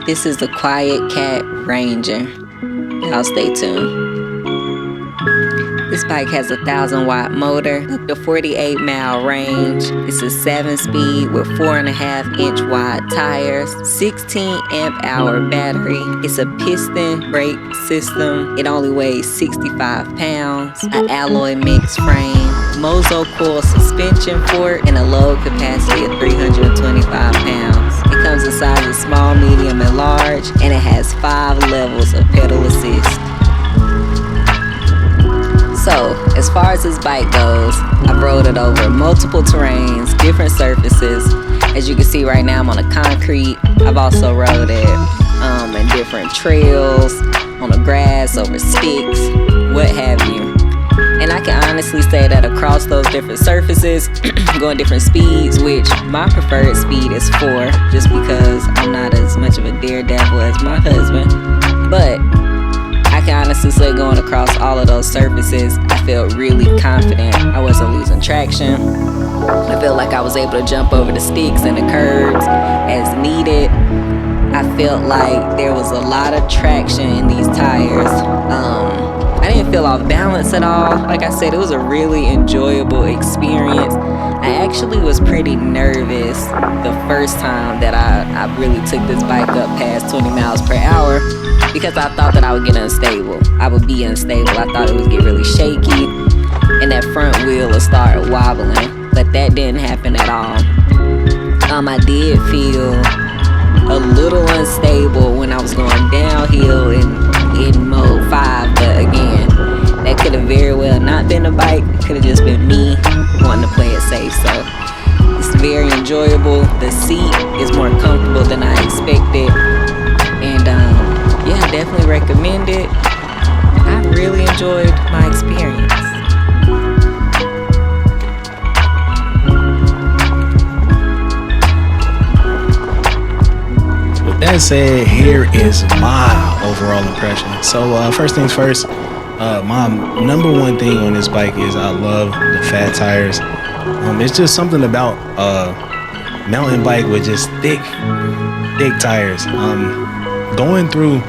This is the QuietKat Ranger. Y'all stay tuned. This bike has a 1,000-watt motor, up to 48-mile range. It's a 7-speed with 4.5-inch wide tires, 16-amp-hour battery. It's a piston brake system. It only weighs 65 pounds. An alloy mix frame, Mozo coil suspension fork, and a load capacity of 325 pounds. It comes in sizes small, medium, and large, and it has 5 levels of pedal assist. So, as far as this bike goes, I've rode it over multiple terrains, different surfaces. As you can see right now, I'm on a concrete. I've also rode it in different trails, on the grass, over sticks, what have you. And I can honestly say that across those different surfaces, going different speeds, which my preferred speed is 4, just because I'm not as much of a daredevil as my husband. But I can honestly say going across all of those surfaces, I felt really confident. I wasn't losing traction. I felt like I was able to jump over the sticks and the curbs as needed. I felt like there was a lot of traction in these tires. I didn't feel off balance at all. Like I said, it was a really enjoyable experience. I actually was pretty nervous the first time that I really took this bike up past 20 miles per hour, because I thought that I would get unstable. I would be unstable. I thought it would get really shaky and that front wheel would start wobbling, but that didn't happen at all. I did feel a little unstable when I was going downhill in mode 5, but again, that could have very well not been a bike. It could have just been me wanting to play it safe. So it's very enjoyable. The seat is more comfortable than I expected, and yeah, I definitely recommend it. I really enjoyed my experience. With that said, here is my overall impression. So first things first, my number one thing on this bike is I love the fat tires. It's just something about mountain bike with just thick tires. Going through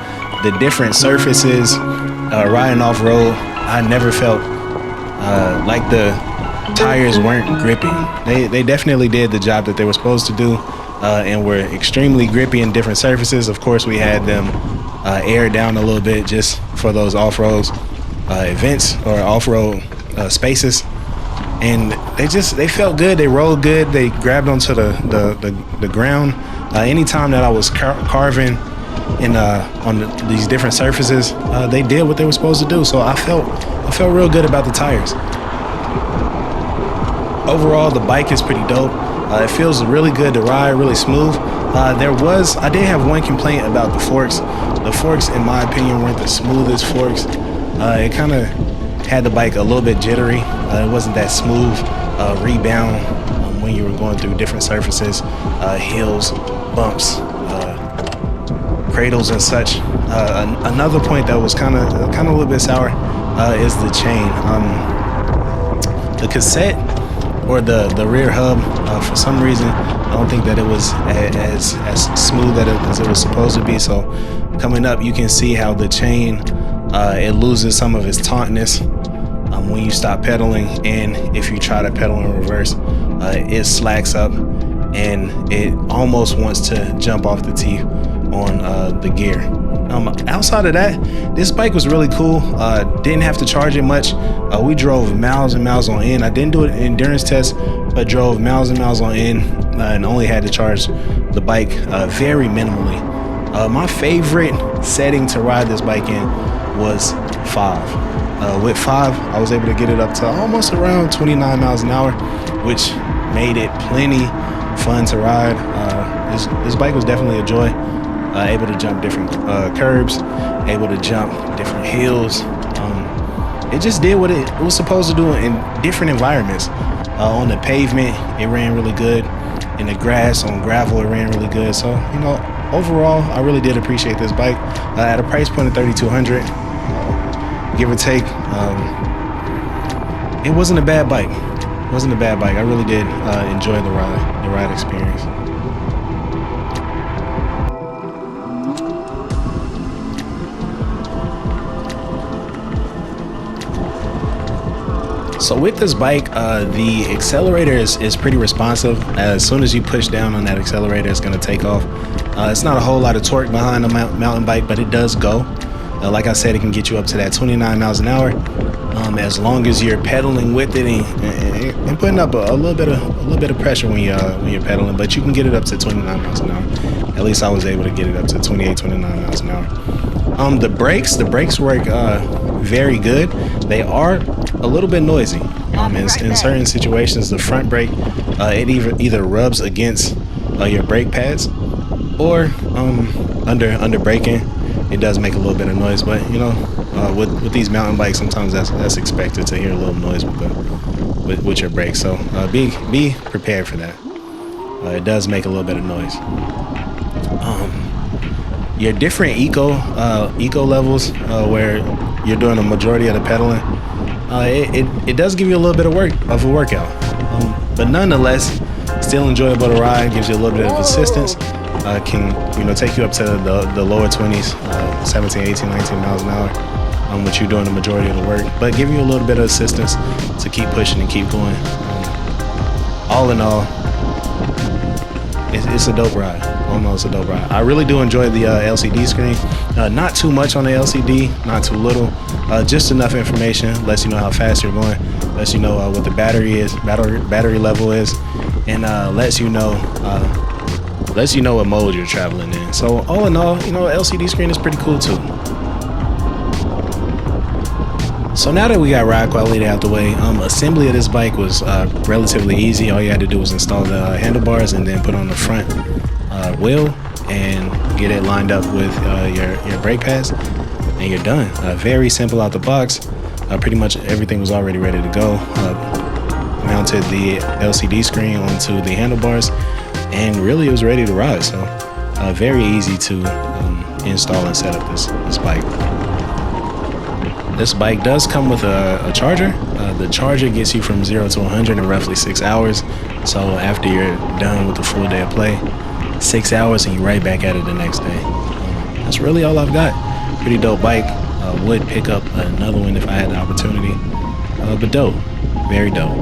the different surfaces, riding off-road, I never felt like the tires weren't grippy. They definitely did the job that they were supposed to do, and were extremely grippy in different surfaces. Of course, we had them aired down a little bit just for those off-road events or off-road spaces, and they felt good. They rolled good. They grabbed onto the ground. Anytime that I was carving on these different surfaces, they did what they were supposed to do. So I felt real good about the tires. Overall, the bike is pretty dope. It feels really good to ride, really smooth. I did have one complaint about the forks. The forks, in my opinion, weren't the smoothest forks. It kind of had the bike a little bit jittery. It wasn't that smooth rebound when you were going through different surfaces, hills, bumps, cradles and such. Another point that was kind of a little bit sour is the chain. The cassette or the rear hub, for some reason, I don't think that it was as smooth as it was supposed to be. So coming up, you can see how the chain it loses some of its tautness when you stop pedaling, and if you try to pedal in reverse, it slacks up and it almost wants to jump off the teeth on the gear. Outside of that, this bike was really cool. Didn't have to charge it much. We drove miles and miles on end. I didn't do an endurance test, but drove miles and miles on end, and only had to charge the bike very minimally. My favorite setting to ride this bike in was 5. With 5, I was able to get it up to almost around 29 miles an hour, which made it plenty fun to ride. This bike was definitely a joy. Able to jump different curbs, able to jump different hills. It just did what it was supposed to do in different environments. On the pavement, it ran really good. In the grass, on gravel, it ran really good. So, overall, I really did appreciate this bike. At a price point of $3,200, give or take, it wasn't a bad bike. I really did enjoy the ride experience. So with this bike, the accelerator is pretty responsive. As soon as you push down on that accelerator, it's going to take off. It's not a whole lot of torque behind a mountain bike, but it does go. Like I said, it can get you up to that 29 miles an hour. As long as you're pedaling with it and putting up a little bit of pressure when you're pedaling, but you can get it up to 29 miles an hour. At least I was able to get it up to 28, 29 miles an hour. The brakes work very good. They are a little bit noisy. In certain situations, the front brake it either rubs against your brake pads, or under braking, it does make a little bit of noise. But you know, with these mountain bikes, sometimes that's expected to hear a little noise with your brakes. So be prepared for that. It does make a little bit of noise. Your different eco levels, where you're doing a majority of the pedaling, it does give you a little bit of a workout, but nonetheless still enjoyable to ride. Gives you a little bit of assistance. Can take you up to the lower 20s, 17, 18, 19 miles an hour, which you're doing the majority of the work, but giving you a little bit of assistance to keep pushing and keep going. All in all, it's a dope ride. Almost a dope ride. I really do enjoy the LCD screen. Not too much on the LCD, not too little. Just enough information. Lets you know how fast you're going. Lets you know what the battery level is, and lets you know what mode you're traveling in. So all in all, LCD screen is pretty cool too. So now that we got ride quality out the way, assembly of this bike was relatively easy. All you had to do was install the handlebars and then put on the front wheel and get it lined up with your brake pads, and you're done. Very simple out the box. Pretty much everything was already ready to go. Mounted the LCD screen onto the handlebars, and really it was ready to ride. So very easy to install and set up this bike. This bike does come with a charger. The charger gets you from 0 to 100 in roughly 6 hours. So after you're done with the full day of play, 6 hours and you're right back at it the next day. That's really all I've got. Pretty dope bike. Would pick up another one if I had the opportunity. But dope. Very dope.